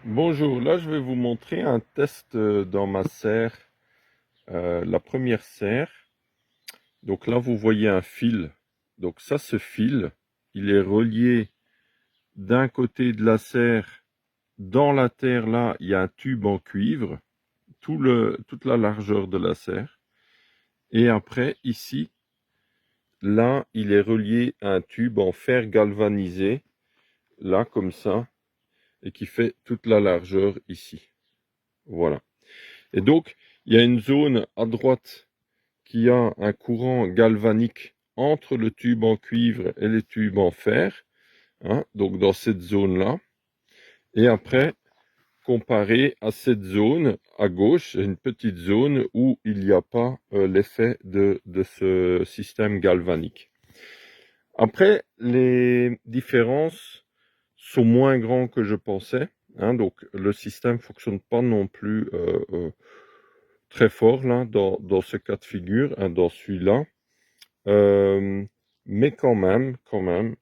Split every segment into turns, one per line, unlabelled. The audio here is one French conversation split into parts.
Bonjour, là je vais vous montrer un test dans ma serre, la première serre. Donc là vous voyez un fil. Donc ça, ce fil, il est relié d'un côté de la serre. Dans la terre là, il y a un tube en cuivre, toute la largeur de la serre. Et après ici, là, il est relié à un tube en fer galvanisé, là comme ça, et qui fait toute la largeur ici. Voilà. Et donc, il y a une zone à droite qui a un courant galvanique entre le tube en cuivre et les tubes en fer, hein, donc dans cette zone-là. Et après, comparé à cette zone à gauche, une petite zone où il n'y a pas l'effet de ce système galvanique. Après, les différences sont moins grandes que je pensais, hein, donc le système ne fonctionne pas non plus très fort là, dans ce cas de figure, hein, dans celui-là. Mais quand même,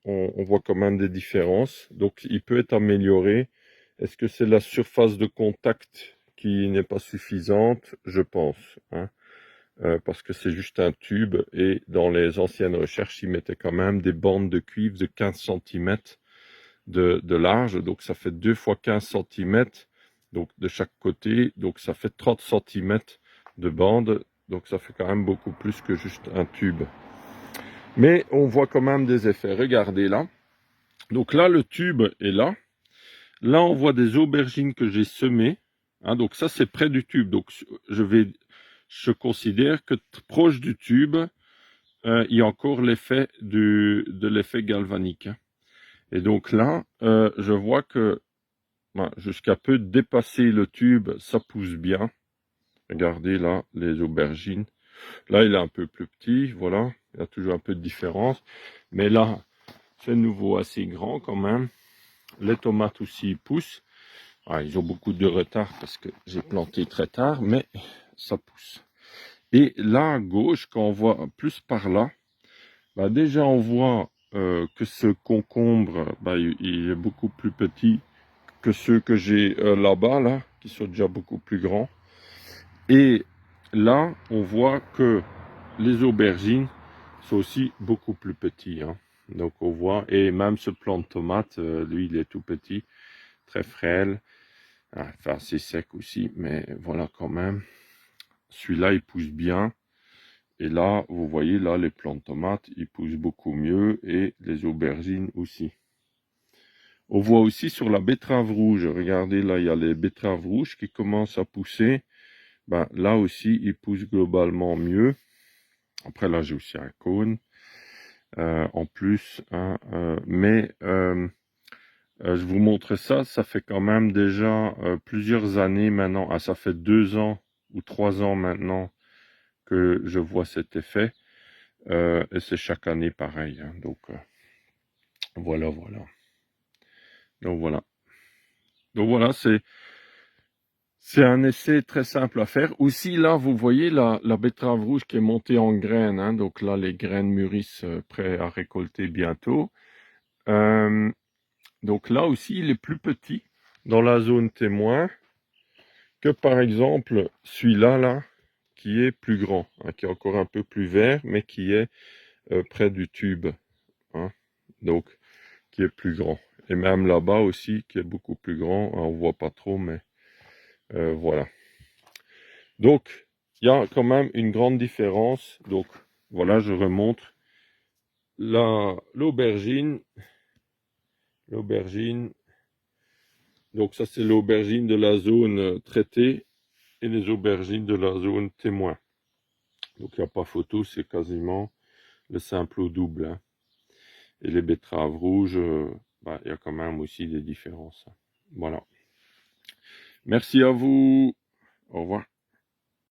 on voit quand même des différences. Donc, il peut être amélioré. Est-ce que c'est la surface de contact qui n'est pas suffisante? Je pense, hein. Parce que c'est juste un tube et dans les anciennes recherches, ils mettaient quand même des bandes de cuivre de 15 centimètres de large. Donc, ça fait 2 fois 15 centimètres donc, de chaque côté. Donc, ça fait 30 centimètres de bande. Donc, ça fait quand même beaucoup plus que juste un tube. Mais on voit quand même des effets. Regardez là. Donc là, le tube est là. Là, on voit des aubergines que j'ai semées. Hein, donc ça, c'est près du tube. Donc je considère que proche du tube, il y a encore l'effet de l'effet galvanique. Et donc là, je vois que jusqu'à peu dépasser le tube, ça pousse bien. Regardez là, les aubergines. Là, il est un peu plus petit, voilà. Il y a toujours un peu de différence. Mais là, c'est nouveau assez grand quand même. Les tomates aussi poussent. Ah, ils ont beaucoup de retard parce que j'ai planté très tard, mais ça pousse. Et là, à gauche, quand on voit plus par là, déjà on voit que ce concombre, il est beaucoup plus petit que ceux que j'ai là-bas, là, qui sont déjà beaucoup plus grands. Et là, on voit que les aubergines sont aussi beaucoup plus petits, hein. Donc on voit, et même ce plant de tomate, lui, il est tout petit, très frêle. Enfin, c'est sec aussi, mais voilà quand même. Celui-là, il pousse bien. Et là, vous voyez, là, les plants de tomates, ils poussent beaucoup mieux, et les aubergines aussi. On voit aussi sur la betterave rouge, regardez, là, il y a les betteraves rouges qui commencent à pousser. Là aussi, ils poussent globalement mieux. Après, là, j'ai aussi un cône. En plus, hein, je vous montre ça, ça fait quand même déjà plusieurs années maintenant, ça fait 2 ans ou 3 ans maintenant que je vois cet effet, et c'est chaque année pareil, hein, donc voilà. Donc voilà, c'est un essai très simple à faire. Aussi là, vous voyez la betterave rouge qui est montée en graines, hein, donc là les graines mûrissent, prêts à récolter bientôt. Donc là aussi, il est plus petit dans la zone témoin que par exemple celui-là, là, qui est plus grand, hein, qui est encore un peu plus vert, mais qui est près du tube, hein, donc qui est plus grand. Et même là-bas aussi, qui est beaucoup plus grand, on voit pas trop, mais voilà. Donc, il y a quand même une grande différence. Donc, voilà, je remonte l'aubergine. Donc ça, c'est l'aubergine de la zone traitée et les aubergines de la zone témoin. Donc il n'y a pas photo, c'est quasiment le simple au double, hein. Et les betteraves rouges, il y a quand même aussi des différences. Voilà. Merci à vous. Au revoir.